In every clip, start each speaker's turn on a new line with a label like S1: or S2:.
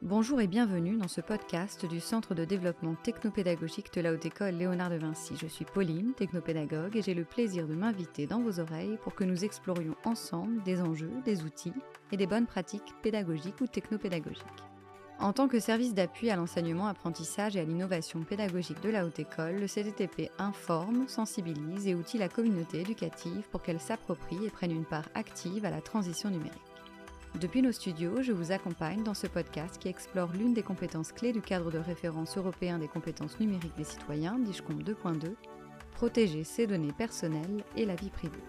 S1: Bonjour et bienvenue dans ce podcast du Centre de développement technopédagogique de la Haute École Léonard de Vinci. Je suis Pauline, technopédagogue, et j'ai le plaisir de m'inviter dans vos oreilles pour que nous explorions ensemble des enjeux, des outils et des bonnes pratiques pédagogiques ou technopédagogiques. En tant que service d'appui à l'enseignement, apprentissage et à l'innovation pédagogique de la Haute École, le CDTP informe, sensibilise et outille la communauté éducative pour qu'elle s'approprie et prenne une part active à la transition numérique. Depuis nos studios, je vous accompagne dans ce podcast qui explore l'une des compétences clés du cadre de référence européen des compétences numériques des citoyens, DIGCOMP 2.2, protéger ses données personnelles et la vie privée.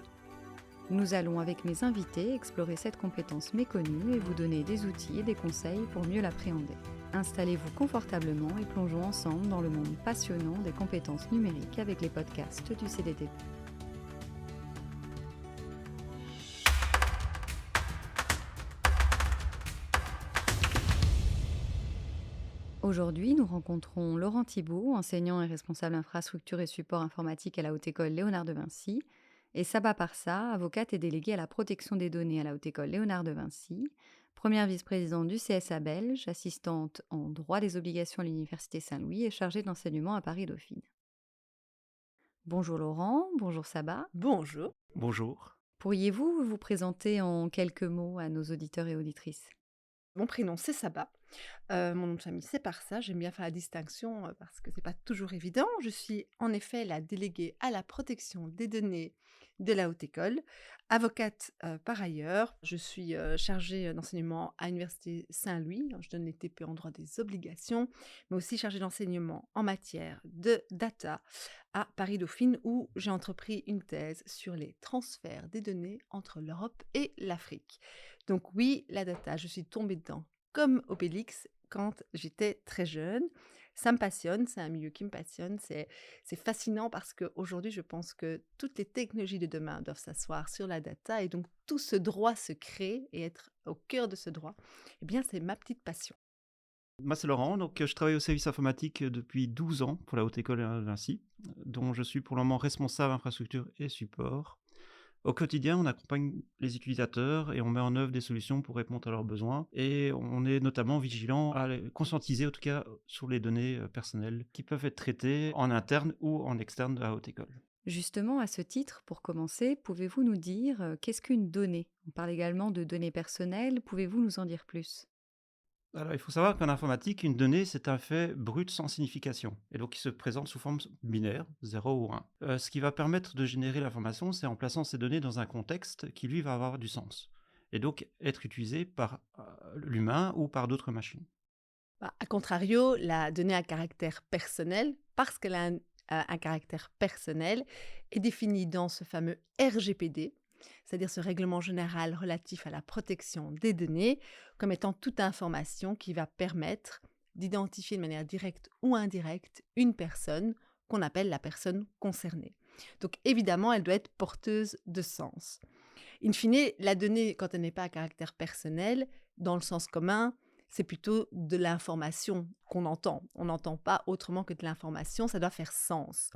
S1: Nous allons avec mes invités explorer cette compétence méconnue et vous donner des outils et des conseils pour mieux l'appréhender. Installez-vous confortablement et plongeons ensemble dans le monde passionnant des compétences numériques avec les podcasts du CDTP. Aujourd'hui, nous rencontrons Laurent Thibault, enseignant et responsable infrastructure et support informatique à la Haute École Léonard de Vinci, et Saba Parsa, avocate et déléguée à la protection des données à la Haute École Léonard de Vinci, première vice-présidente du CSA belge, assistante en droit des obligations à l'Université Saint-Louis et chargée de l'enseignement à Paris-Dauphine. Bonjour Laurent, bonjour Saba.
S2: Bonjour.
S3: Bonjour.
S1: Pourriez-vous vous présenter en quelques mots à nos auditeurs et auditrices ?
S2: Mon prénom, c'est Saba. Mon nom de famille, c'est Parsa. J'aime bien faire la distinction parce que c'est pas toujours évident. Je suis en effet la déléguée à la protection des données de la Haute École, avocate par ailleurs. Je suis chargée d'enseignement à l'Université Saint-Louis. Je donne les TP en droit des obligations, mais aussi chargée d'enseignement en matière de data à Paris-Dauphine, où j'ai entrepris une thèse sur les transferts des données entre l'Europe et l'Afrique. Donc oui, la data, je suis tombée dedans comme Obélix quand j'étais très jeune. Ça me passionne, c'est un milieu qui me passionne, c'est fascinant parce qu'aujourd'hui, je pense que toutes les technologies de demain doivent s'asseoir sur la data et donc tout ce droit se crée et être au cœur de ce droit, eh bien, c'est ma petite passion.
S3: Moi, c'est Laurent. Donc, je travaille au service informatique depuis 12 ans pour la Haute École de Vinci, dont je suis pour le moment responsable infrastructure et support. Au quotidien, on accompagne les utilisateurs et on met en œuvre des solutions pour répondre à leurs besoins. Et on est notamment vigilant à les conscientiser, en tout cas, sur les données personnelles qui peuvent être traitées en interne ou en externe de la Haute École.
S1: Justement, à ce titre, pour commencer, pouvez-vous nous dire qu'est-ce qu'une donnée ? On parle également de données personnelles, pouvez-vous nous en dire plus ?
S3: Alors, il faut savoir qu'en informatique, une donnée, c'est un fait brut sans signification, et donc qui se présente sous forme binaire, 0 ou 1. Ce qui va permettre de générer l'information, c'est en plaçant ces données dans un contexte qui, lui, va avoir du sens, et donc être utilisé par l'humain ou par d'autres machines.
S2: A contrario, la donnée à caractère personnel, parce qu'elle a un caractère personnel, est définie dans ce fameux RGPD, c'est-à-dire ce règlement général relatif à la protection des données, comme étant toute information qui va permettre d'identifier de manière directe ou indirecte une personne qu'on appelle la personne concernée. Donc évidemment, elle doit être porteuse de sens. In fine, la donnée, quand elle n'est pas à caractère personnel, dans le sens commun, c'est plutôt de l'information qu'on entend. On n'entend pas autrement que de l'information, ça doit faire sens.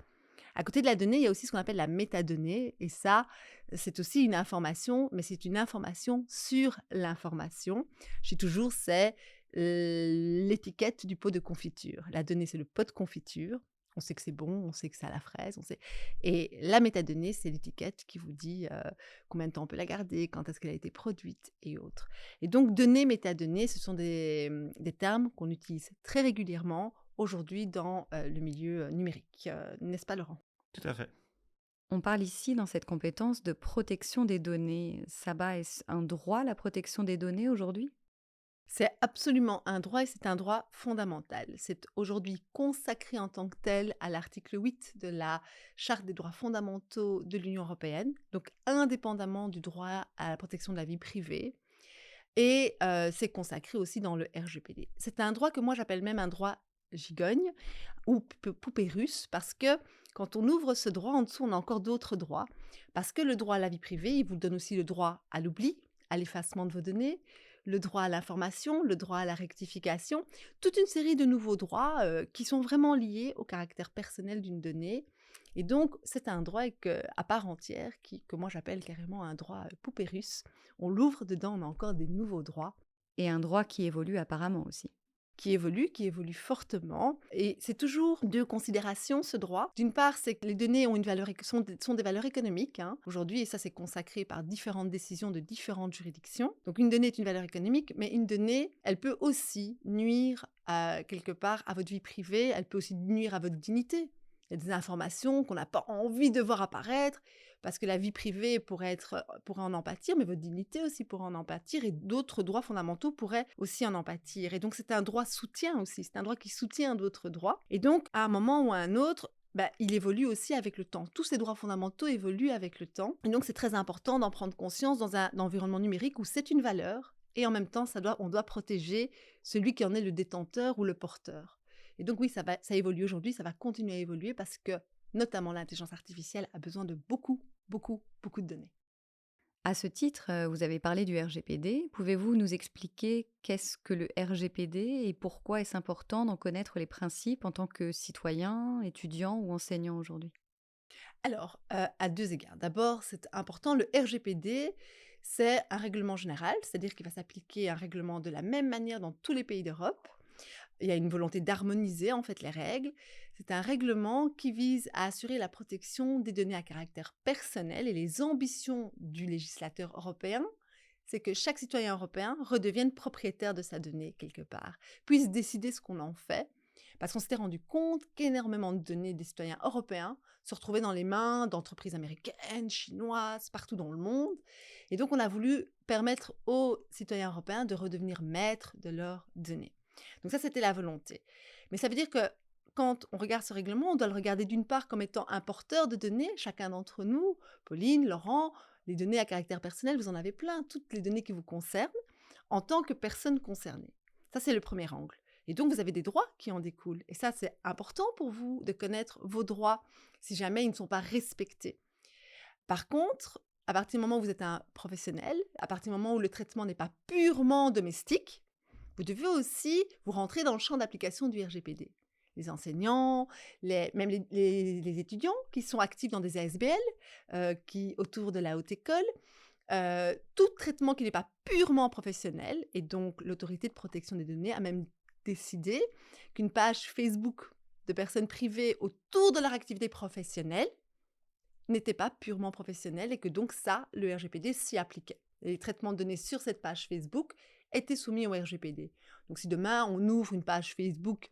S2: À côté de la donnée, il y a aussi ce qu'on appelle la métadonnée, et ça, c'est aussi une information, mais c'est une information sur l'information. Je dis toujours, c'est l'étiquette du pot de confiture. La donnée, c'est le pot de confiture. On sait que c'est bon, on sait que c'est à la fraise, on sait. Et la métadonnée, c'est l'étiquette qui vous dit combien de temps on peut la garder, quand est-ce qu'elle a été produite et autres. Et donc, données, métadonnées, ce sont des termes qu'on utilise très régulièrement aujourd'hui dans le milieu numérique. N'est-ce pas, Laurent?
S3: Tout à fait.
S1: On parle ici, dans cette compétence, de protection des données. Saba, est-ce un droit, la protection des données aujourd'hui ?
S2: C'est absolument un droit et c'est un droit fondamental. C'est aujourd'hui consacré en tant que tel à l'article 8 de la Charte des droits fondamentaux de l'Union européenne, donc indépendamment du droit à la protection de la vie privée. Et c'est consacré aussi dans le RGPD. C'est un droit que moi j'appelle même un droit gigogne ou poupée russe parce que quand on ouvre ce droit, en dessous, on a encore d'autres droits. Parce que le droit à la vie privée, il vous donne aussi le droit à l'oubli, à l'effacement de vos données, le droit à l'information, le droit à la rectification, toute une série de nouveaux droits qui sont vraiment liés au caractère personnel d'une donnée. Et donc, c'est un droit à part entière que moi j'appelle carrément un droit poupée russe. On l'ouvre dedans, on a encore des nouveaux droits.
S1: Et un droit qui évolue apparemment aussi.
S2: qui évolue fortement. Et c'est toujours deux considérations, ce droit. D'une part, c'est que les données ont une valeur, sont des valeurs économiques, hein, aujourd'hui, et ça, c'est consacré par différentes décisions de différentes juridictions. Donc, une donnée est une valeur économique, mais une donnée, elle peut aussi nuire quelque part à votre vie privée, elle peut aussi nuire à votre dignité. Il y a des informations qu'on n'a pas envie de voir apparaître, parce que la vie privée pourrait en pâtir, mais votre dignité aussi pourrait en pâtir, et d'autres droits fondamentaux pourraient aussi en pâtir. Et donc, c'est un droit soutien aussi, c'est un droit qui soutient d'autres droits. Et donc, à un moment ou à un autre, il évolue aussi avec le temps. Tous ces droits fondamentaux évoluent avec le temps. Et donc, c'est très important d'en prendre conscience dans un environnement numérique où c'est une valeur, et en même temps, on doit protéger celui qui en est le détenteur ou le porteur. Et donc oui, ça évolue aujourd'hui, ça va continuer à évoluer parce que, notamment, l'intelligence artificielle a besoin de beaucoup, beaucoup, beaucoup de données.
S1: À ce titre, vous avez parlé du RGPD. Pouvez-vous nous expliquer qu'est-ce que le RGPD et pourquoi est-ce important d'en connaître les principes en tant que citoyen, étudiant ou enseignant aujourd'hui?
S2: Alors, à deux égards. D'abord, c'est important, le RGPD, c'est un règlement général, c'est-à-dire qu'il va s'appliquer un règlement de la même manière dans tous les pays d'Europe. Il y a une volonté d'harmoniser en fait les règles. C'est un règlement qui vise à assurer la protection des données à caractère personnel, et les ambitions du législateur européen, c'est que chaque citoyen européen redevienne propriétaire de sa donnée quelque part, puisse décider ce qu'on en fait, parce qu'on s'était rendu compte qu'énormément de données des citoyens européens se retrouvaient dans les mains d'entreprises américaines, chinoises, partout dans le monde. Et donc on a voulu permettre aux citoyens européens de redevenir maîtres de leurs données. Donc ça, c'était la volonté. Mais ça veut dire que quand on regarde ce règlement, on doit le regarder d'une part comme étant un porteur de données, chacun d'entre nous, Pauline, Laurent, les données à caractère personnel, vous en avez plein, toutes les données qui vous concernent, en tant que personne concernée. Ça, c'est le premier angle. Et donc, vous avez des droits qui en découlent. Et ça, c'est important pour vous de connaître vos droits si jamais ils ne sont pas respectés. Par contre, à partir du moment où vous êtes un professionnel, à partir du moment où le traitement n'est pas purement domestique, vous devez aussi vous rentrer dans le champ d'application du RGPD. Les enseignants, même les étudiants qui sont actifs dans des ASBL, autour de la haute école, tout traitement qui n'est pas purement professionnel, et donc l'autorité de protection des données a même décidé qu'une page Facebook de personnes privées autour de leur activité professionnelle n'était pas purement professionnelle, et que donc ça, le RGPD s'y appliquait. Les traitements de données sur cette page Facebook étaient soumis au RGPD. Donc si demain on ouvre une page Facebook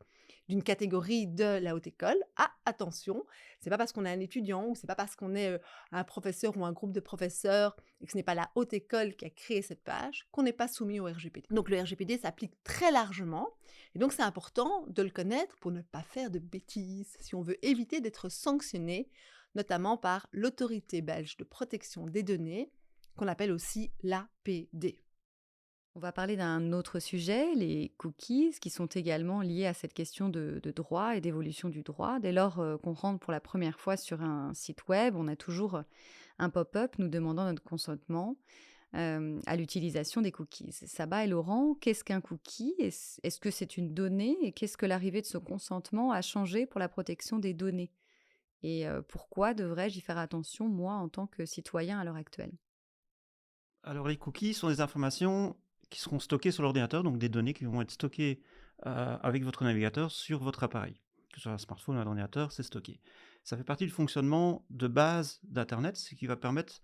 S2: d'une catégorie de la haute école, attention, c'est pas parce qu'on est un étudiant ou c'est pas parce qu'on est un professeur ou un groupe de professeurs et que ce n'est pas la haute école qui a créé cette page qu'on n'est pas soumis au RGPD. Donc le RGPD s'applique très largement, et donc c'est important de le connaître pour ne pas faire de bêtises si on veut éviter d'être sanctionné, notamment par l'autorité belge de protection des données, qu'on appelle aussi l'APD.
S1: On va parler d'un autre sujet, les cookies, qui sont également liés à cette question de droit et d'évolution du droit. Dès lors qu'on rentre pour la première fois sur un site web, on a toujours un pop-up nous demandant notre consentement à l'utilisation des cookies. Saba et Laurent, qu'est-ce qu'un cookie? Est-ce que c'est une donnée? Et qu'est-ce que l'arrivée de ce consentement a changé pour la protection des données? Et pourquoi devrais-je y faire attention, moi, en tant que citoyen à l'heure actuelle?
S3: Alors les cookies sont des informations qui seront stockées sur l'ordinateur, donc des données qui vont être stockées avec votre navigateur sur votre appareil. Que ce soit un smartphone ou un ordinateur, c'est stocké. Ça fait partie du fonctionnement de base d'Internet, ce qui va permettre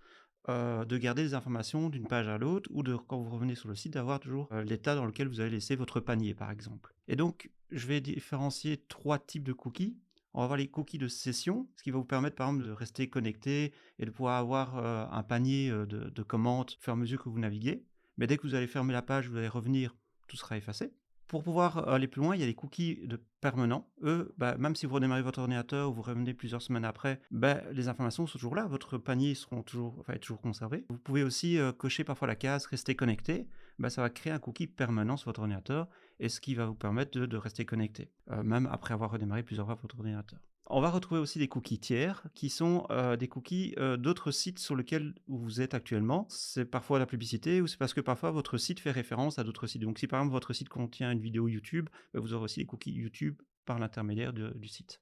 S3: de garder les informations d'une page à l'autre, ou quand vous revenez sur le site, d'avoir toujours l'état dans lequel vous avez laissé votre panier, par exemple. Et donc, je vais différencier 3 types de cookies. On va avoir les cookies de session, ce qui va vous permettre, par exemple, de rester connecté et de pouvoir avoir un panier de commandes au fur et à mesure que vous naviguez. Mais dès que vous allez fermer la page, vous allez revenir, tout sera effacé. Pour pouvoir aller plus loin, il y a les cookies de permanents. Eux, même si vous redémarrez votre ordinateur ou vous revenez plusieurs semaines après, les informations sont toujours là. Votre panier va être toujours conservé. Vous pouvez aussi cocher parfois la case «Rester connecté». Ça va créer un cookie permanent sur votre ordinateur, et ce qui va vous permettre de rester connecté, même après avoir redémarré plusieurs fois votre ordinateur. On va retrouver aussi des cookies tiers, qui sont des cookies d'autres sites sur lesquels vous êtes actuellement. C'est parfois la publicité, ou c'est parce que parfois votre site fait référence à d'autres sites. Donc si par exemple votre site contient une vidéo YouTube, vous aurez aussi des cookies YouTube par l'intermédiaire du site.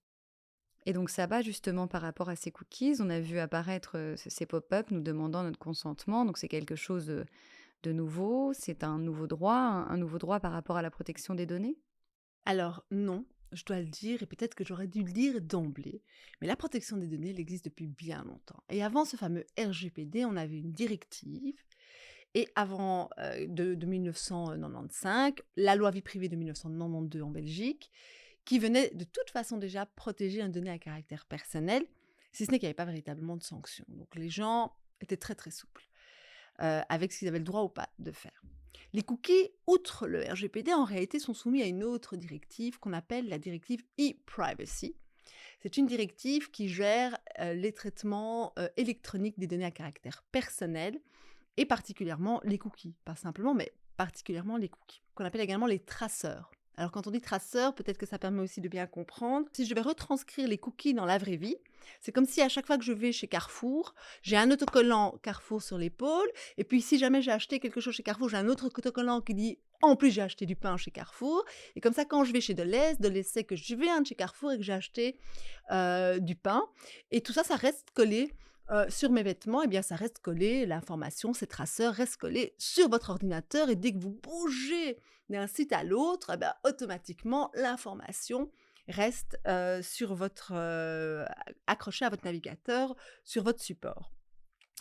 S1: Et donc Saba, justement, par rapport à ces cookies, on a vu apparaître ces pop-up nous demandant notre consentement. Donc c'est quelque chose de nouveau, c'est un nouveau droit par rapport à la protection des données?
S2: Alors non, je dois le dire, et peut-être que j'aurais dû le dire d'emblée, mais la protection des données, elle existe depuis bien longtemps. Et avant ce fameux RGPD, on avait une directive, et avant de 1995, la loi vie privée de 1992 en Belgique, qui venait de toute façon déjà protéger un donné à caractère personnel, si ce n'est qu'il n'y avait pas véritablement de sanctions. Donc les gens étaient très très souples avec ce qu'ils avaient le droit ou pas de faire. Les cookies, outre le RGPD, en réalité sont soumis à une autre directive qu'on appelle la directive e-privacy. C'est une directive qui gère les traitements électroniques des données à caractère personnel et particulièrement les cookies. Pas simplement, mais particulièrement les cookies, qu'on appelle également les traceurs. Alors quand on dit traceur, peut-être que ça permet aussi de bien comprendre. Si je vais retranscrire les cookies dans la vraie vie, c'est comme si à chaque fois que je vais chez Carrefour, j'ai un autocollant Carrefour sur l'épaule, et puis si jamais j'ai acheté quelque chose chez Carrefour, j'ai un autre autocollant qui dit en plus j'ai acheté du pain chez Carrefour, et comme ça quand je vais chez Deleuze sait que je viens de chez Carrefour et que j'ai acheté du pain, et tout ça, ça reste collé sur mes vêtements, eh bien ça reste collé, l'information, ces traceurs restent collés sur votre ordinateur, et dès que vous bougez d'un site à l'autre, eh ben, automatiquement, l'information reste accrochée à votre navigateur, sur votre support.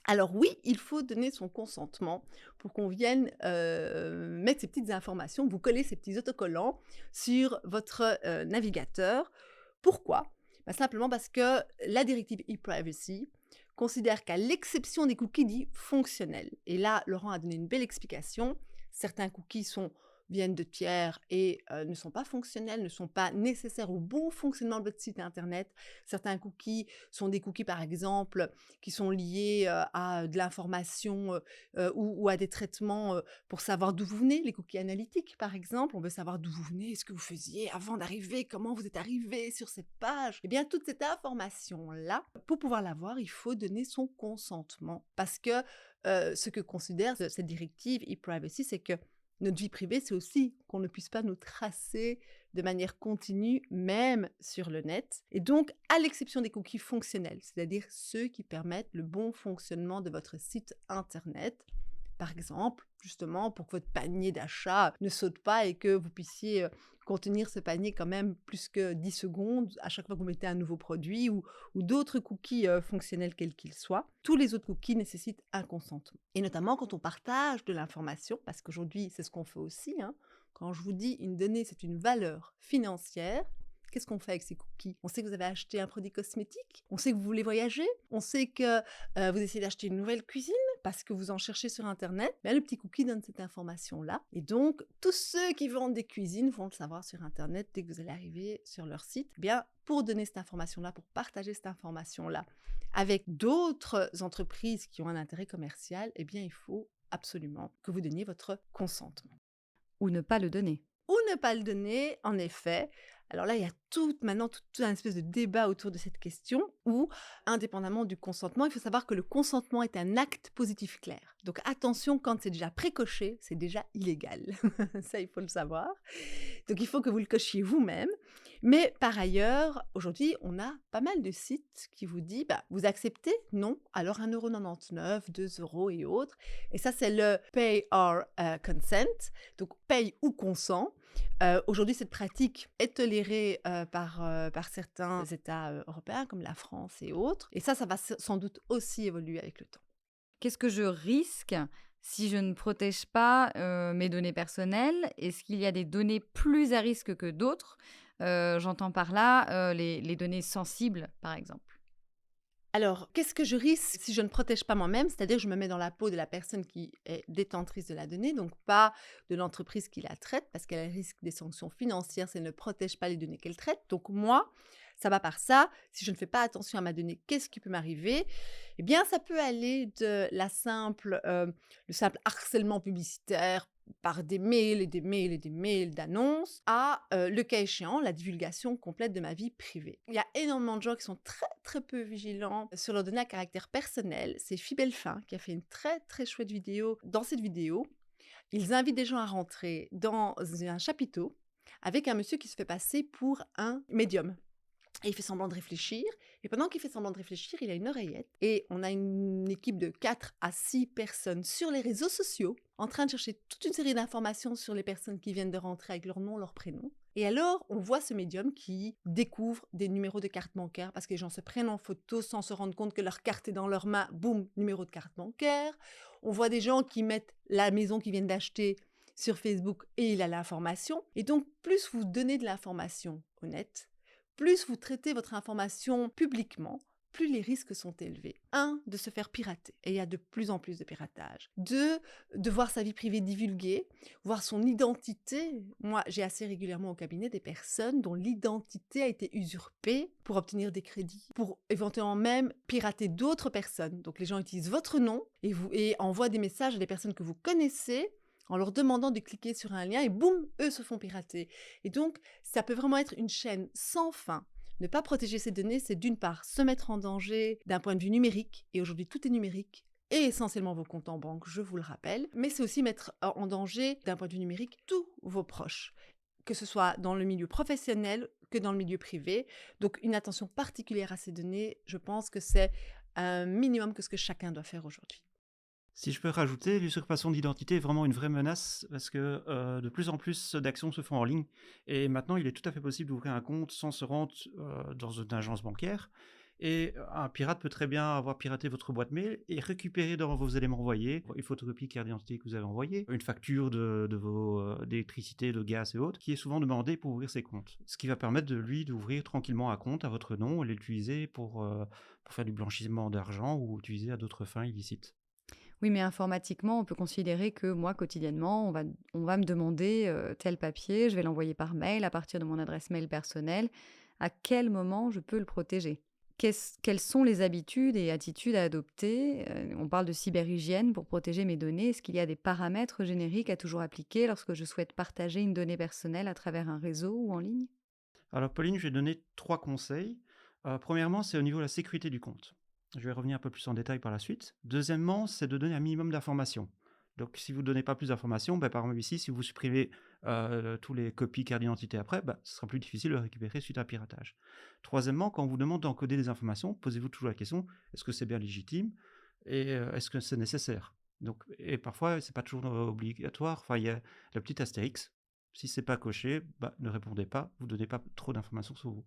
S2: Alors oui, il faut donner son consentement pour qu'on vienne mettre ces petites informations, vous coller ces petits autocollants sur votre navigateur. Pourquoi? Simplement parce que la directive e-privacy considère qu'à l'exception des cookies dits fonctionnels, et là, Laurent a donné une belle explication, certains cookies viennent de tiers et ne sont pas fonctionnels, ne sont pas nécessaires au bon fonctionnement de votre site internet. Certains cookies sont des cookies, par exemple, qui sont liés à de l'information ou à des traitements pour savoir d'où vous venez, les cookies analytiques, par exemple. On veut savoir d'où vous venez, ce que vous faisiez avant d'arriver, comment vous êtes arrivé sur cette page. Eh bien, toute cette information-là, pour pouvoir l'avoir, il faut donner son consentement. Parce que ce que considère cette directive e-privacy, c'est que notre vie privée, c'est aussi qu'on ne puisse pas nous tracer de manière continue, même sur le net. Et donc, à l'exception des cookies fonctionnels, c'est-à-dire ceux qui permettent le bon fonctionnement de votre site internet, par exemple, justement, pour que votre panier d'achat ne saute pas et que vous puissiez contenir ce panier quand même plus que 10 secondes à chaque fois que vous mettez un nouveau produit ou d'autres cookies fonctionnels quels qu'ils soient. Tous les autres cookies nécessitent un consentement. Et notamment quand on partage de l'information, parce qu'aujourd'hui, c'est ce qu'on fait aussi, hein. Quand je vous dis une donnée, c'est une valeur financière, qu'est-ce qu'on fait avec ces cookies? On sait que vous avez acheté un produit cosmétique, on sait que vous voulez voyager, on sait que vous essayez d'acheter une nouvelle cuisine parce que vous en cherchez sur Internet. Le petit cookie donne cette information-là. Et donc, tous ceux qui vendent des cuisines vont le savoir sur Internet dès que vous allez arriver sur leur site. Bien, pour donner cette information-là, pour partager cette information-là avec d'autres entreprises qui ont un intérêt commercial, eh bien, il faut absolument que vous donniez votre consentement.
S1: Ou ne pas le donner.
S2: Ou ne pas le donner, en effet. Alors là, il y a maintenant tout un espèce de débat autour de cette question où, indépendamment du consentement, il faut savoir que le consentement est un acte positif clair. Donc attention, quand c'est déjà précoché, c'est déjà illégal. Ça, il faut le savoir. Donc il faut que vous le cochiez vous-même. Mais par ailleurs, aujourd'hui, on a pas mal de sites qui vous disent vous acceptez? Non. Alors 1,99 €, 2 € et autres. Et ça, c'est le pay or consent. Donc paye ou consent. Aujourd'hui, cette pratique est tolérée par certains États européens, comme la France et autres. Et ça va sans doute aussi évoluer avec le temps.
S1: Qu'est-ce que je risque si je ne protège pas mes données personnelles? Est-ce qu'il y a des données plus à risque que d'autres? J'entends par là les données sensibles, par exemple.
S2: Alors, qu'est-ce que je risque si je ne protège pas moi-même? C'est-à-dire, je me mets dans la peau de la personne qui est détentrice de la donnée, donc pas de l'entreprise qui la traite, parce qu'elle risque des sanctions financières si elle ne protège pas les données qu'elle traite. Donc moi, ça va par ça. Si je ne fais pas attention à ma donnée, qu'est-ce qui peut m'arriver? Eh bien, ça peut aller de le simple harcèlement publicitaire par des mails et des mails et des mails d'annonces à, le cas échéant, la divulgation complète de ma vie privée. Il y a énormément de gens qui sont très, très peu vigilants sur leurs données à caractère personnel. C'est Fibelfin qui a fait une très, très chouette vidéo. Dans cette vidéo, ils invitent des gens à rentrer dans un chapiteau avec un monsieur qui se fait passer pour un médium. Et il fait semblant de réfléchir, et pendant qu'il fait semblant de réfléchir, il a une oreillette, et on a une équipe de 4 à 6 personnes sur les réseaux sociaux, en train de chercher toute une série d'informations sur les personnes qui viennent de rentrer avec leur nom, leur prénom. Et alors, on voit ce médium qui découvre des numéros de carte bancaire parce que les gens se prennent en photo sans se rendre compte que leur carte est dans leurs mains. Boum, numéro de carte bancaire. On voit des gens qui mettent la maison qu'ils viennent d'acheter sur Facebook et il a l'information. Et donc, plus vous donnez de l'information honnête, plus vous traitez votre information publiquement, plus les risques sont élevés. 1, de se faire pirater. Et il y a de plus en plus de piratage. 2, de voir sa vie privée divulguée, voir son identité. Moi, j'ai assez régulièrement au cabinet des personnes dont l'identité a été usurpée pour obtenir des crédits, pour éventuellement même pirater d'autres personnes. Donc les gens utilisent votre nom et envoient des messages à des personnes que vous connaissez en leur demandant de cliquer sur un lien et boum, eux se font pirater. Et donc, ça peut vraiment être une chaîne sans fin. Ne pas protéger ces données, c'est d'une part se mettre en danger d'un point de vue numérique, et aujourd'hui tout est numérique, et essentiellement vos comptes en banque, je vous le rappelle, mais c'est aussi mettre en danger d'un point de vue numérique tous vos proches, que ce soit dans le milieu professionnel que dans le milieu privé. Donc une attention particulière à ces données, je pense que c'est un minimum que ce que chacun doit faire aujourd'hui.
S3: Si je peux rajouter, l'usurpation d'identité est vraiment une vraie menace parce que de plus en plus d'actions se font en ligne et maintenant il est tout à fait possible d'ouvrir un compte sans se rendre dans une agence bancaire et un pirate peut très bien avoir piraté votre boîte mail et récupérer dans vos éléments envoyés une photocopie carte d'identité que vous avez envoyée, une facture de vos d'électricité, de gaz et autres, qui est souvent demandée pour ouvrir ses comptes. Ce qui va permettre de lui d'ouvrir tranquillement un compte à votre nom et l'utiliser pour faire du blanchiment d'argent ou utiliser à d'autres fins illicites.
S1: Oui, mais informatiquement, on peut considérer que moi, quotidiennement, on va me demander tel papier, je vais l'envoyer par mail à partir de mon adresse mail personnelle. À quel moment je peux le protéger? Quelles sont les habitudes et attitudes à adopter? On parle de cyberhygiène pour protéger mes données. Est-ce qu'il y a des paramètres génériques à toujours appliquer lorsque je souhaite partager une donnée personnelle à travers un réseau ou en ligne?
S3: Alors Pauline, je vais donner 3 conseils. Premièrement, c'est au niveau de la sécurité du compte. Je vais revenir un peu plus en détail par la suite. Deuxièmement, c'est de donner un minimum d'informations. Donc si vous ne donnez pas plus d'informations, par exemple ici, si vous supprimez tous les copies carte d'identité après, ce sera plus difficile de récupérer suite à un piratage. Troisièmement, quand on vous demande d'encoder des informations, posez-vous toujours la question, est-ce que c'est bien légitime et est-ce que c'est nécessaire? Donc, et parfois, c'est pas toujours obligatoire. Enfin, il y a le petit astérix. Si c'est pas coché, ne répondez pas, vous donnez pas trop d'informations sur vous.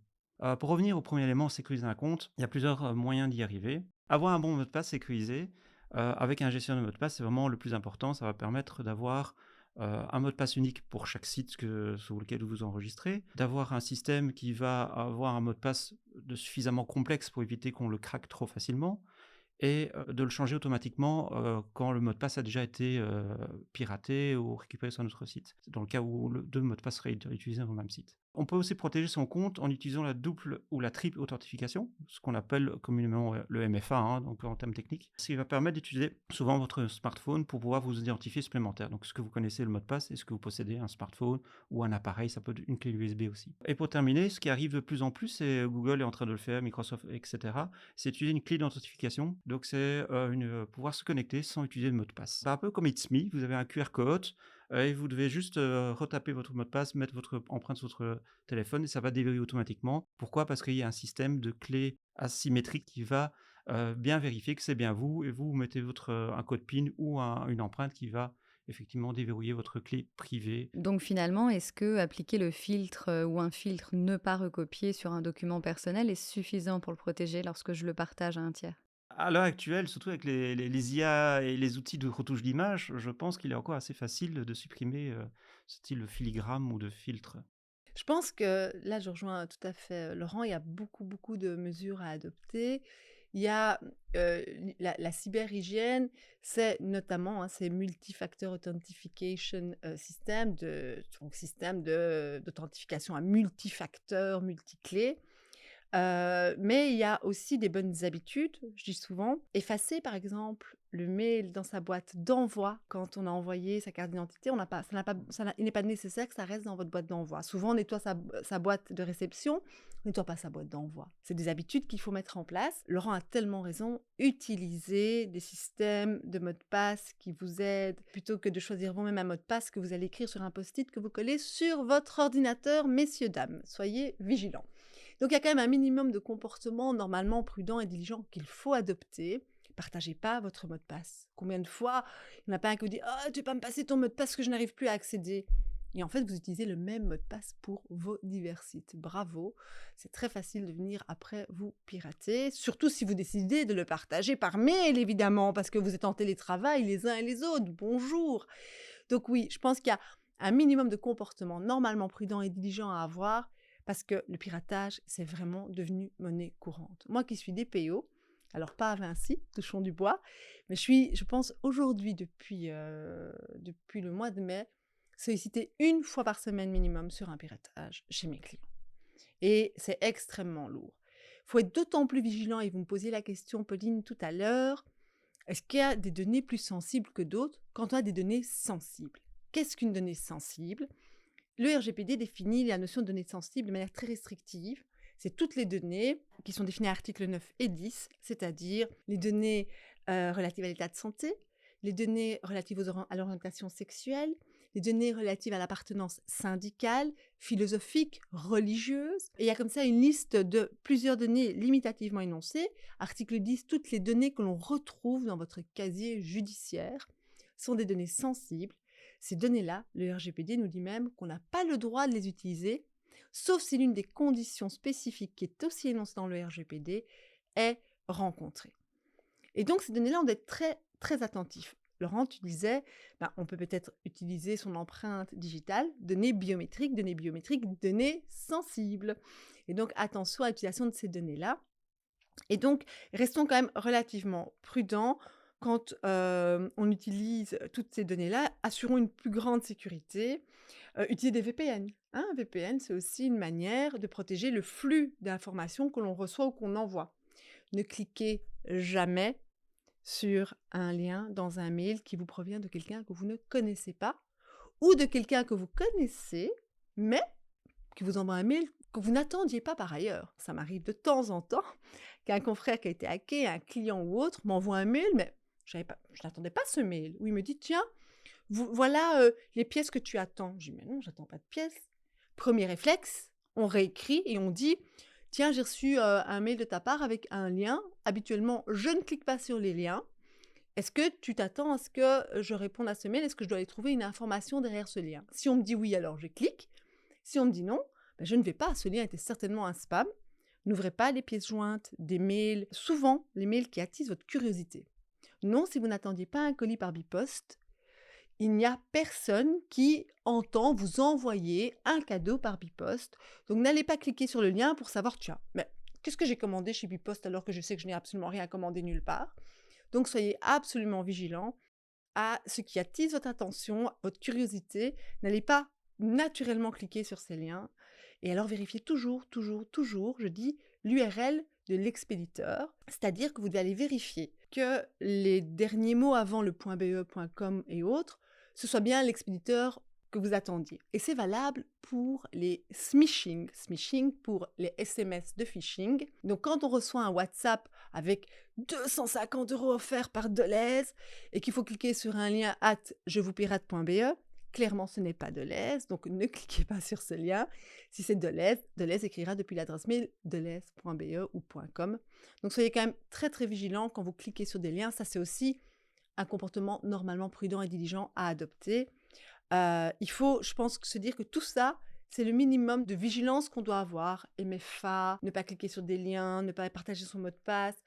S3: Pour revenir au premier élément, sécuriser un compte, il y a plusieurs moyens d'y arriver. Avoir un bon mot de passe sécurisé, avec un gestionnaire de mot de passe, c'est vraiment le plus important. Ça va permettre d'avoir un mot de passe unique pour chaque site sur lequel vous vous enregistrez, d'avoir un système qui va avoir un mot de passe suffisamment complexe pour éviter qu'on le craque trop facilement, et de le changer automatiquement quand le mot de passe a déjà été piraté ou récupéré sur notre site. C'est dans le cas où deux mots de passe seraient utilisés dans le même site. On peut aussi protéger son compte en utilisant la double ou la triple authentification, ce qu'on appelle communément le MFA, donc en termes techniques, ce qui va permettre d'utiliser souvent votre smartphone pour pouvoir vous identifier supplémentaire. Donc, ce que vous connaissez le mot de passe, est-ce que vous possédez un smartphone ou un appareil, ça peut être une clé USB aussi. Et pour terminer, ce qui arrive de plus en plus, et Google est en train de le faire, Microsoft, etc., c'est utiliser une clé d'authentification. Donc, c'est pouvoir se connecter sans utiliser le mot de passe. C'est un peu comme It's Me, vous avez un QR code, et vous devez juste retaper votre mot de passe, mettre votre empreinte sur votre téléphone et ça va déverrouiller automatiquement. Pourquoi? Parce qu'il y a un système de clés asymétrique qui va bien vérifier que c'est bien vous et vous mettez un code PIN ou une empreinte qui va effectivement déverrouiller votre clé privée.
S1: Donc finalement, est-ce que appliquer le filtre ou un filtre ne pas recopier sur un document personnel est suffisant pour le protéger lorsque je le partage à un tiers?
S3: À l'heure actuelle, surtout avec les IA et les outils de retouche d'image, je pense qu'il est encore assez facile de supprimer ce style de filigrane ou de filtre.
S2: Je pense que là, je rejoins tout à fait Laurent, il y a beaucoup, beaucoup de mesures à adopter. Il y a la cyberhygiène, c'est notamment ces multifactor authentication system, donc système d'authentification à multifacteurs, multiclés. Mais il y a aussi des bonnes habitudes, je dis souvent. Effacer, par exemple, le mail dans sa boîte d'envoi quand on a envoyé sa carte d'identité. Il n'est pas nécessaire que ça reste dans votre boîte d'envoi. Souvent, on nettoie sa boîte de réception, on nettoie pas sa boîte d'envoi. C'est des habitudes qu'il faut mettre en place. Laurent a tellement raison. Utilisez des systèmes de mots de passe qui vous aident, plutôt que de choisir vous-même un mot de passe que vous allez écrire sur un post-it que vous collez sur votre ordinateur, messieurs, dames. Soyez vigilants. Donc, il y a quand même un minimum de comportement normalement prudent et diligent qu'il faut adopter. Partagez pas votre mot de passe. Combien de fois, il n'y en a pas un qui vous dit « Ah, tu peux pas me passer ton mot de passe que je n'arrive plus à accéder ?» Et en fait, vous utilisez le même mot de passe pour vos divers sites. Bravo, c'est très facile de venir après vous pirater, surtout si vous décidez de le partager par mail, évidemment, parce que vous êtes en télétravail les uns et les autres. Bonjour. Donc oui, je pense qu'il y a un minimum de comportement normalement prudent et diligent à avoir, parce que le piratage, c'est vraiment devenu monnaie courante. Moi qui suis DPO, alors pas à Vinci, touchons du bois, mais je pense aujourd'hui, depuis le mois de mai, sollicité une fois par semaine minimum sur un piratage chez mes clients. Et c'est extrêmement lourd. Il faut être d'autant plus vigilant, et vous me posiez la question, Pauline, tout à l'heure, est-ce qu'il y a des données plus sensibles que d'autres quand on a des données sensibles? Qu'est-ce qu'une donnée sensible? Le RGPD définit la notion de données sensibles de manière très restrictive. C'est toutes les données qui sont définies à articles 9 et 10, c'est-à-dire les données relatives à l'état de santé, les données relatives à l'orientation sexuelle, les données relatives à l'appartenance syndicale, philosophique, religieuse. Et il y a comme ça une liste de plusieurs données limitativement énoncées. Article 10, toutes les données que l'on retrouve dans votre casier judiciaire sont des données sensibles. Ces données-là, le RGPD nous dit même qu'on n'a pas le droit de les utiliser, sauf si l'une des conditions spécifiques qui est aussi énoncée dans le RGPD est rencontrée. Et donc, ces données-là, on doit être très, très attentif. Laurent, tu disais, on peut peut-être utiliser son empreinte digitale, données biométriques, données sensibles. Et donc, attention à l'utilisation de ces données-là. Et donc, restons quand même relativement prudents quand on utilise toutes ces données-là. Assurons une plus grande sécurité. Utilisez des VPN. Un VPN, c'est aussi une manière de protéger le flux d'informations que l'on reçoit ou qu'on envoie. Ne cliquez jamais sur un lien dans un mail qui vous provient de quelqu'un que vous ne connaissez pas ou de quelqu'un que vous connaissez, mais qui vous envoie un mail que vous n'attendiez pas par ailleurs. Ça m'arrive de temps en temps qu'un confrère qui a été hacké, un client ou autre, m'envoie un mail, mais je n'attendais pas ce mail. Où il me dit, tiens, voilà les pièces que tu attends. Je dis, mais non, j'attends pas de pièces. Premier réflexe, on réécrit et on dit, tiens, j'ai reçu un mail de ta part avec un lien. Habituellement, je ne clique pas sur les liens. Est-ce que tu t'attends à ce que je réponde à ce mail? Est-ce que je dois aller trouver une information derrière ce lien? Si on me dit oui, alors je clique. Si on me dit non, je ne vais pas. Ce lien était certainement un spam. N'ouvrez pas les pièces jointes, des mails, souvent les mails qui attisent votre curiosité. Non, si vous n'attendiez pas un colis par Bipost, il n'y a personne qui entend vous envoyer un cadeau par Bipost. Donc n'allez pas cliquer sur le lien pour savoir, tiens, mais qu'est-ce que j'ai commandé chez Bipost alors que je sais que je n'ai absolument rien commandé nulle part. Donc soyez absolument vigilants à ce qui attise votre attention, votre curiosité. N'allez pas naturellement cliquer sur ces liens. Et alors vérifiez toujours, je dis, l'URL de l'expéditeur. C'est-à-dire que vous devez aller vérifier que les derniers mots avant le .be, .com et autres, ce soit bien l'expéditeur que vous attendiez. Et c'est valable pour les smishing pour les SMS de phishing. Donc quand on reçoit un WhatsApp avec 250 € offerts par Deleuze et qu'il faut cliquer sur un lien @jevoupirate.be, clairement ce n'est pas Deleuze, donc ne cliquez pas sur ce lien. Si c'est Deleuze écrira depuis l'adresse mail deleuze.be ou .com. Donc soyez quand même très très vigilants quand vous cliquez sur des liens. Ça c'est aussi un comportement normalement prudent et diligent à adopter. Il faut, je pense, se dire que tout ça, c'est le minimum de vigilance qu'on doit avoir. MFA, ne pas cliquer sur des liens, ne pas partager son mot de passe,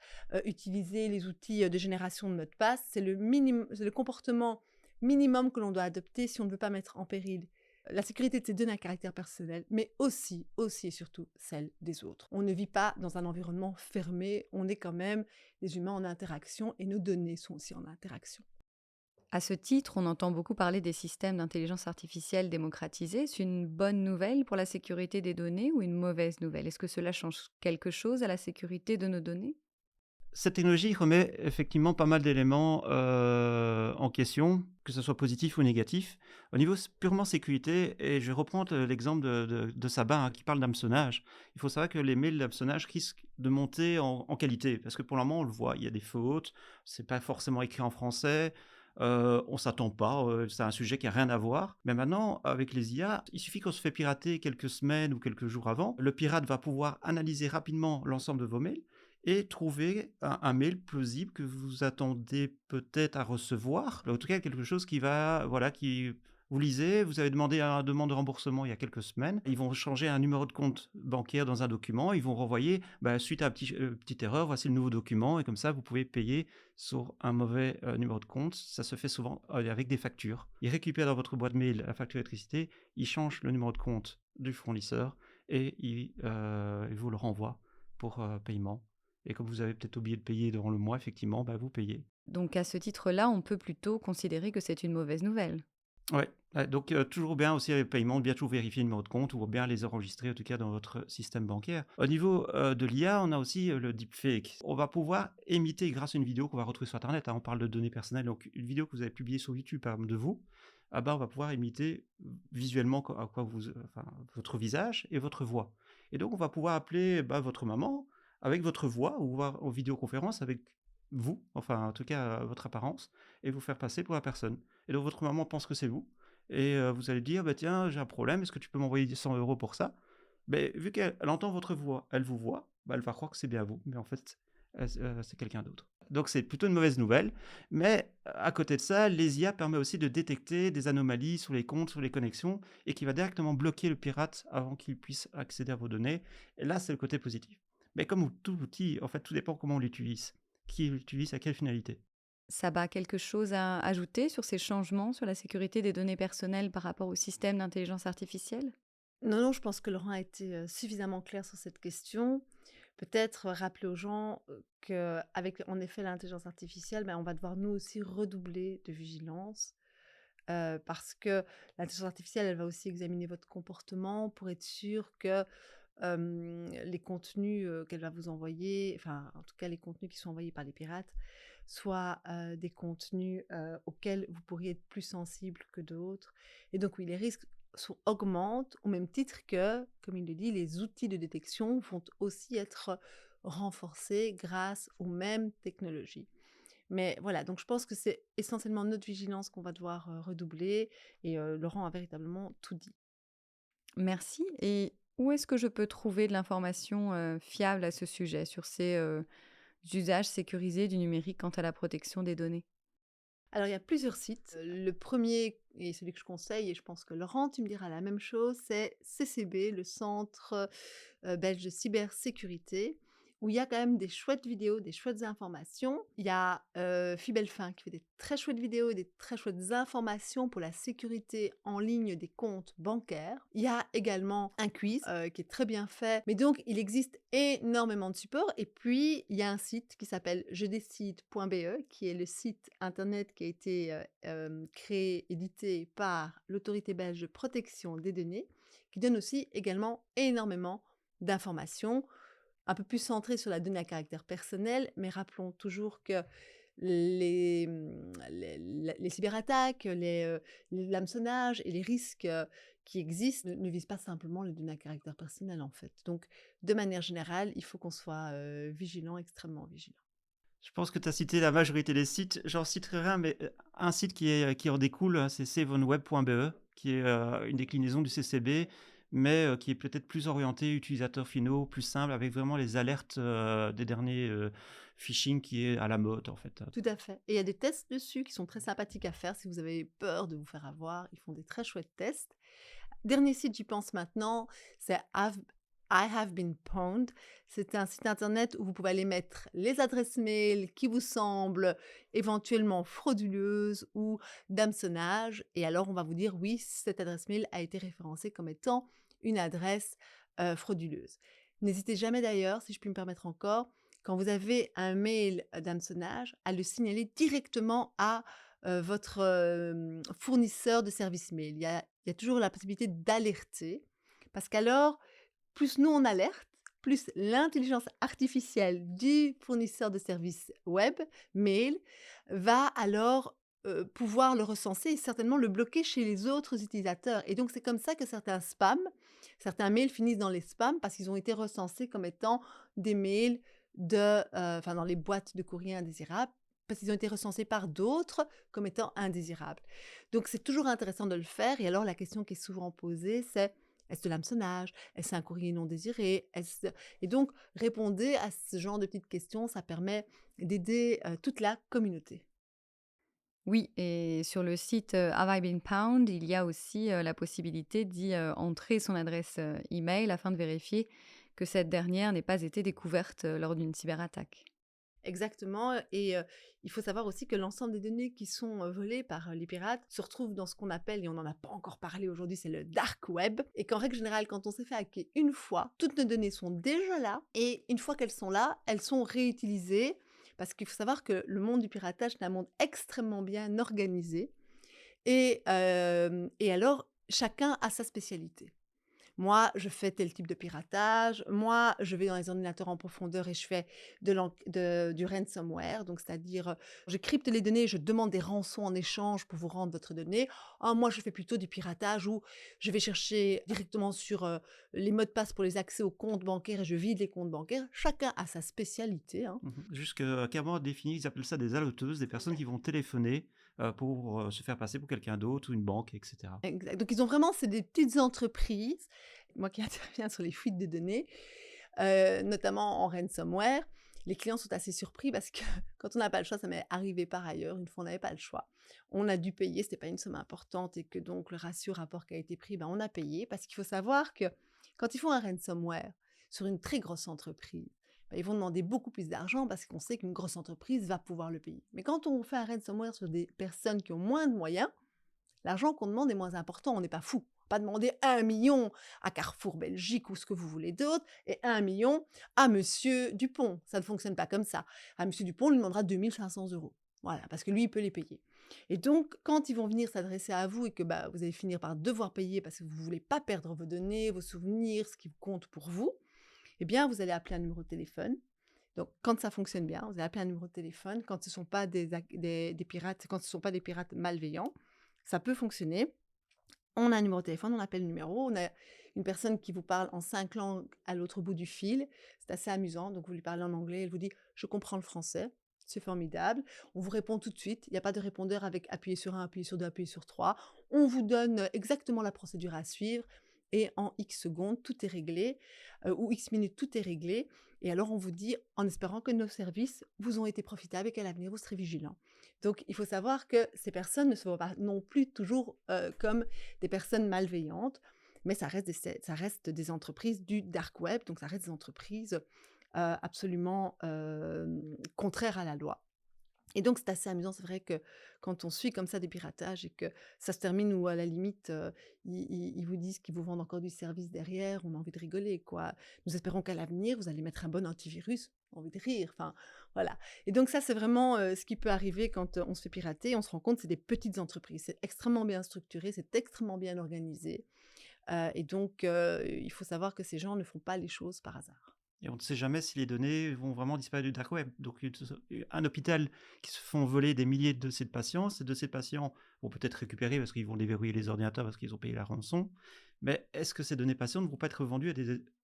S2: utiliser les outils de génération de mots de passe. C'est le comportement minimum que l'on doit adopter si on ne veut pas mettre en péril la sécurité de ses données à caractère personnel, mais aussi et surtout celle des autres. On ne vit pas dans un environnement fermé, on est quand même des humains en interaction et nos données sont aussi en interaction.
S1: À ce titre, on entend beaucoup parler des systèmes d'intelligence artificielle démocratisés. C'est une bonne nouvelle pour la sécurité des données ou une mauvaise nouvelle? Est-ce que cela change quelque chose à la sécurité de nos données?
S3: Cette technologie remet effectivement pas mal d'éléments en question, que ce soit positif ou négatif. Au niveau purement sécurité, et je vais reprendre l'exemple de Sabin qui parle d'hameçonnage. Il faut savoir que les mails d'hameçonnage risquent de monter en qualité, parce que pour le moment, on le voit, il y a des fautes, c'est pas forcément écrit en français, on s'attend pas, c'est un sujet qui a rien à voir. Mais maintenant, avec les IA, il suffit qu'on se fait pirater quelques semaines ou quelques jours avant. Le pirate va pouvoir analyser rapidement l'ensemble de vos mails et trouver un mail plausible que vous attendez peut-être à recevoir. En tout cas, quelque chose qui va Vous lisez, vous avez demandé une demande de remboursement il y a quelques semaines. Ils vont changer un numéro de compte bancaire dans un document. Ils vont renvoyer, bah, suite à une petite erreur, voici le nouveau document. Et comme ça, vous pouvez payer sur un mauvais numéro de compte. Ça se fait souvent avec des factures. Ils récupèrent dans votre boîte mail la facture d'électricité. Ils changent le numéro de compte du fournisseur et ils vous le renvoient pour paiement. Et comme vous avez peut-être oublié de payer durant le mois, effectivement, bah, vous payez.
S1: Donc à ce titre-là, on peut plutôt considérer que c'est une mauvaise nouvelle.
S3: Ouais, ouais, donc toujours bien aussi avec le paiement, bien toujours vérifier le numéro de compte ou bien les enregistrer en tout cas dans votre système bancaire. Au niveau, de l'IA, on a aussi, le deepfake. On va pouvoir imiter grâce à une vidéo qu'on va retrouver sur internet, hein, on parle de données personnelles, donc une vidéo que vous avez publiée sur YouTube par exemple de vous, ah bah, on va pouvoir imiter visuellement à quoi vous, enfin, votre visage et votre voix. Et donc on va pouvoir appeler, bah, votre maman avec votre voix ou voir en vidéoconférence avec vous, enfin en tout cas, votre apparence et vous faire passer pour la personne. Et donc votre maman pense que c'est vous et vous allez dire: «Bah, tiens, j'ai un problème, est-ce que tu peux m'envoyer 100 € pour ça?» Beh, vu qu'elle entend votre voix, elle vous voit, bah, elle va croire que c'est bien vous, mais en fait, c'est quelqu'un d'autre. Donc c'est plutôt une mauvaise nouvelle, mais à côté de ça, les IA permet aussi de détecter des anomalies sur les comptes, sur les connexions et qui va directement bloquer le pirate avant qu'il puisse accéder à vos données et là, c'est le côté positif. Mais comme tout outil, en fait, tout dépend comment on l'utilise. Qui l'utilise, à quelle finalité?
S1: Saba, quelque chose à ajouter sur ces changements sur la sécurité des données personnelles par rapport au système d'intelligence artificielle?
S2: Non, non, je pense que Laurent a été suffisamment clair sur cette question. Peut-être rappeler aux gens qu'avec en effet l'intelligence artificielle, ben, on va devoir nous aussi redoubler de vigilance parce que l'intelligence artificielle, elle va aussi examiner votre comportement pour être sûr que les contenus qu'elle va vous envoyer, enfin en tout cas les contenus qui sont envoyés par les pirates, soient des contenus auxquels vous pourriez être plus sensible que d'autres. Et donc oui, les risques augmentent au même titre que, comme il le dit, les outils de détection vont aussi être renforcés grâce aux mêmes technologies. Mais voilà, donc je pense que c'est essentiellement notre vigilance qu'on va devoir redoubler et Laurent a véritablement tout dit.
S1: Merci. Et où est-ce que je peux trouver de l'information fiable à ce sujet, sur ces usages sécurisés du numérique quant à la protection des données?
S2: Alors, il y a plusieurs sites. Le premier et celui que je conseille, et je pense que Laurent, tu me diras la même chose, c'est CCB, le Centre belge de cybersécurité, où il y a quand même des chouettes vidéos, des chouettes informations. Il y a Fibelfin qui fait des très chouettes vidéos et des très chouettes informations pour la sécurité en ligne des comptes bancaires. Il y a également un quiz qui est très bien fait. Mais donc, il existe énormément de supports. Et puis, il y a un site qui s'appelle jedécide.be, qui est le site internet qui a été créé, édité par l'autorité belge de protection des données, qui donne aussi également énormément d'informations, un peu plus centrées sur la donnée à caractère personnel, mais rappelons toujours que les cyberattaques, l'hameçonnage et les risques qui existent ne visent pas simplement les données à caractère personnel en fait. Donc, de manière générale, il faut qu'on soit vigilant, extrêmement vigilant.
S3: Je pense que tu as cité la majorité des sites. J'en citerai un, mais un site qui en découle, hein, c'est savonweb.be, qui est une déclinaison du CCB, mais qui est peut-être plus orienté utilisateurs finaux, plus simple, avec vraiment les alertes des derniers phishing qui est à la mode, en fait.
S2: Tout à fait. Et il y a des tests dessus qui sont très sympathiques à faire si vous avez peur de vous faire avoir. Ils font des très chouettes tests. Dernier site, j'y pense maintenant, c'est I Have Been Pwned. C'est un site internet où vous pouvez aller mettre les adresses mail qui vous semblent éventuellement frauduleuses ou d'hameçonnage. Et alors, on va vous dire, oui, cette adresse mail a été référencée comme étant une adresse frauduleuse. N'hésitez jamais d'ailleurs, si je puis me permettre encore, quand vous avez un mail d'hameçonnage, à le signaler directement à votre fournisseur de services mail. Il y a toujours la possibilité d'alerter, parce qu'alors, plus nous on alerte, plus l'intelligence artificielle du fournisseur de services web, mail, va alors pouvoir le recenser et certainement le bloquer chez les autres utilisateurs. Et donc c'est comme ça que certains mails finissent dans les spams parce qu'ils ont été recensés comme étant des mails enfin dans les boîtes de courrier indésirables, parce qu'ils ont été recensés par d'autres comme étant indésirables. Donc c'est toujours intéressant de le faire. Et alors la question qui est souvent posée, c'est: est-ce de l'hameçonnage? Est-ce un courrier non désiré? Et donc répondez à ce genre de petites questions, ça permet d'aider toute la communauté.
S1: Oui, et sur le site Have I Been Pwned, il y a aussi la possibilité d'y entrer son adresse email afin de vérifier que cette dernière n'ait pas été découverte lors d'une cyberattaque.
S2: Exactement, et il faut savoir aussi que l'ensemble des données qui sont, volées par, les pirates se retrouvent dans ce qu'on appelle, et on n'en a pas encore parlé aujourd'hui, c'est le dark web, et qu'en règle générale, quand on s'est fait hacker une fois, toutes nos données sont déjà là, et une fois qu'elles sont là, elles sont réutilisées. Parce qu'il faut savoir que le monde du piratage, c'est un monde extrêmement bien organisé, et alors chacun a sa spécialité. Moi, je fais tel type de piratage. Moi, je vais dans les ordinateurs en profondeur et je fais du ransomware. Donc, c'est-à-dire, je crypte les données, je demande des rançons en échange pour vous rendre votre donnée. Ah, moi, je fais plutôt du piratage où je vais chercher directement sur les mots de passe pour les accès aux comptes bancaires et je vide les comptes bancaires. Chacun a sa spécialité, hein.
S3: Jusque clairement défini, ils appellent ça des haloteuses, des personnes qui vont téléphoner pour se faire passer pour quelqu'un d'autre ou une banque, etc.
S2: Exact. Donc, ils ont vraiment, c'est des petites entreprises. Moi qui interviens sur les fuites de données, notamment en ransomware, les clients sont assez surpris parce que quand on n'a pas le choix, ça m'est arrivé par ailleurs, une fois on n'avait pas le choix. On a dû payer, c'était pas une somme importante et que donc le ratio rapport qui a été pris, ben on a payé parce qu'il faut savoir que quand ils font un ransomware sur une très grosse entreprise, ben ils vont demander beaucoup plus d'argent parce qu'on sait qu'une grosse entreprise va pouvoir le payer. Mais quand on fait un ransomware sur des personnes qui ont moins de moyens, l'argent qu'on demande est moins important, on n'est pas fou. Pas demander 1 million à Carrefour Belgique ou ce que vous voulez d'autre et 1 million à Monsieur Dupont. Ça ne fonctionne pas comme ça. À Monsieur Dupont, on lui demandera 2 500 euros. Voilà, parce que lui, il peut les payer. Et donc, quand ils vont venir s'adresser à vous et que bah, vous allez finir par devoir payer parce que vous ne voulez pas perdre vos données, vos souvenirs, ce qui compte pour vous, eh bien, vous allez appeler un numéro de téléphone. Donc, quand ça fonctionne bien, vous allez appeler un numéro de téléphone. Quand ce ne sont pas des pirates, quand ce sont pas des pirates malveillants, ça peut fonctionner. On a un numéro de téléphone, on appelle le numéro, on a une personne qui vous parle en 5 langues à l'autre bout du fil. C'est assez amusant, donc vous lui parlez en anglais, elle vous dit: «Je comprends le français». C'est formidable. On vous répond tout de suite. Il n'y a pas de répondeur avec appuyer sur 1, appuyer sur 2, appuyer sur 3. On vous donne exactement la procédure à suivre et en X secondes, tout est réglé, ou X minutes, tout est réglé, et alors on vous dit, en espérant que nos services vous ont été profitables et qu'à l'avenir vous serez vigilants. Donc il faut savoir que ces personnes ne se voient pas non plus toujours, comme des personnes malveillantes, mais ça reste des entreprises du dark web, donc ça reste des entreprises absolument contraires à la loi. Et donc c'est assez amusant, c'est vrai que quand on suit comme ça des piratages et que ça se termine ou à la limite, ils vous disent qu'ils vous vendent encore du service derrière, on a envie de rigoler, quoi. Nous espérons qu'à l'avenir, vous allez mettre un bon antivirus, on a envie de rire, enfin, voilà. Et donc ça, c'est vraiment, ce qui peut arriver quand, on se fait pirater. On se rend compte que c'est des petites entreprises. C'est extrêmement bien structuré, c'est extrêmement bien organisé, et donc il faut savoir que ces gens ne font pas les choses par hasard.
S3: Et on ne sait jamais si les données vont vraiment disparaître du dark web. Donc, un hôpital qui se font voler des milliers de dossiers de patients, ces dossiers de patients vont peut-être récupérer parce qu'ils vont déverrouiller les ordinateurs parce qu'ils ont payé la rançon. Mais est-ce que ces données patients ne vont pas être revendues à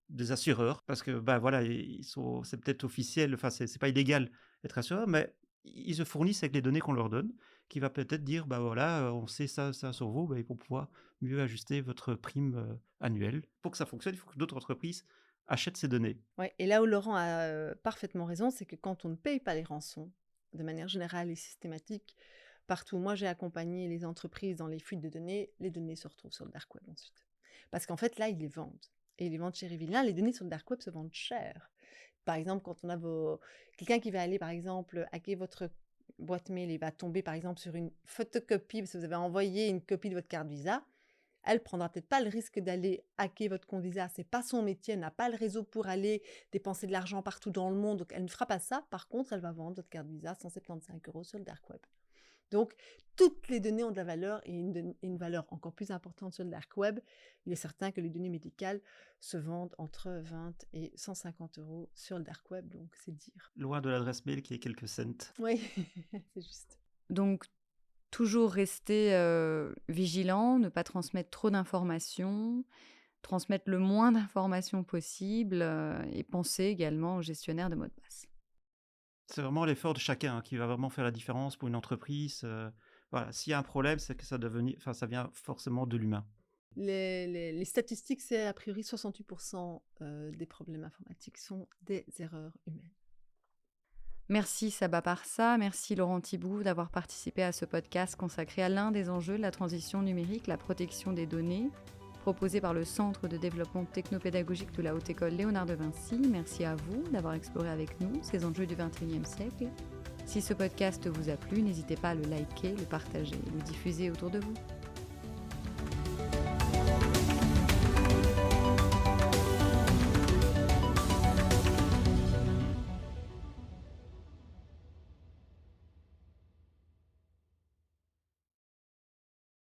S3: des assureurs? Parce que, bah voilà, c'est peut-être officiel, enfin, c'est pas illégal d'être assureur, mais ils se fournissent avec les données qu'on leur donne, qui va peut-être dire, bah voilà, on sait ça, ça sur vous, bah, pour pouvoir mieux ajuster votre prime annuelle. Pour que ça fonctionne, il faut que d'autres entreprises achètent ces données.
S2: Ouais, et là où Laurent a parfaitement raison, c'est que quand on ne paye pas les rançons, de manière générale et systématique, partout, moi j'ai accompagné les entreprises dans les fuites de données, les données se retrouvent sur le dark web ensuite. Parce qu'en fait, là, ils les vendent. Et ils les vendent chez Rivilia, les données sur le dark web se vendent cher. Par exemple, quand on a quelqu'un qui va aller, par exemple, hacker votre boîte mail et va tomber, par exemple, sur une photocopie, parce que vous avez envoyé une copie de votre carte Visa, elle prendra peut-être pas le risque d'aller hacker votre compte Visa, c'est pas son métier, elle n'a pas le réseau pour aller dépenser de l'argent partout dans le monde, donc elle ne fera pas ça. Par contre, elle va vendre votre carte Visa 175 € sur le dark web. Donc, toutes les données ont de la valeur et une valeur encore plus importante sur le dark web. Il est certain que les données médicales se vendent entre 20 et 150 € sur le dark web, donc c'est dire.
S3: Loin de l'adresse mail qui est quelques cents.
S2: Oui, c'est juste.
S1: Donc, toujours rester vigilant, ne pas transmettre trop d'informations, transmettre le moins d'informations possible et penser également au gestionnaire de mots de passe.
S3: C'est vraiment l'effort de chacun qui va vraiment faire la différence pour une entreprise. Voilà, s'il y a un problème, c'est que ça vient forcément de l'humain.
S2: Les statistiques, c'est a priori 68% des problèmes informatiques sont des erreurs humaines.
S1: Merci Saba Parsa, merci Laurent Thiboux d'avoir participé à ce podcast consacré à l'un des enjeux de la transition numérique, la protection des données, proposé par le Centre de développement technopédagogique de la Haute École Léonard de Vinci. Merci à vous d'avoir exploré avec nous ces enjeux du XXIe siècle. Si ce podcast vous a plu, n'hésitez pas à le liker, le partager et le diffuser autour de vous.